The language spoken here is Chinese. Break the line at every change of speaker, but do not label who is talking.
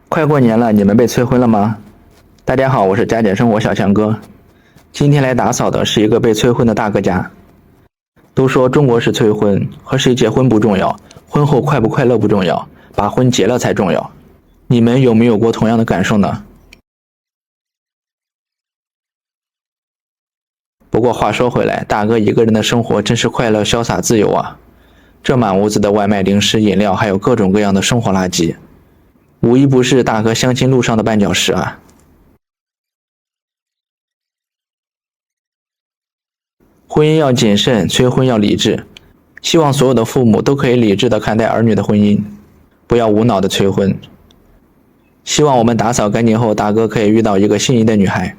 快过年了，你们被催婚了吗？大家好，我是家简生活小强哥。今天来打扫的是一个被催婚的大哥家。都说中国式催婚，和谁结婚不重要，婚后快不快乐不重要，把婚结了才重要。你们有没有过同样的感受呢？不过话说回来，大哥一个人的生活真是快乐、潇洒、自由啊！这满屋子的外卖、零食、饮料，还有各种各样的生活垃圾，无一不是大哥相亲路上的绊脚石啊！婚姻要谨慎，催婚要理智。希望所有的父母都可以理智地看待儿女的婚姻，不要无脑的催婚。希望我们打扫干净后，大哥可以遇到一个心仪的女孩。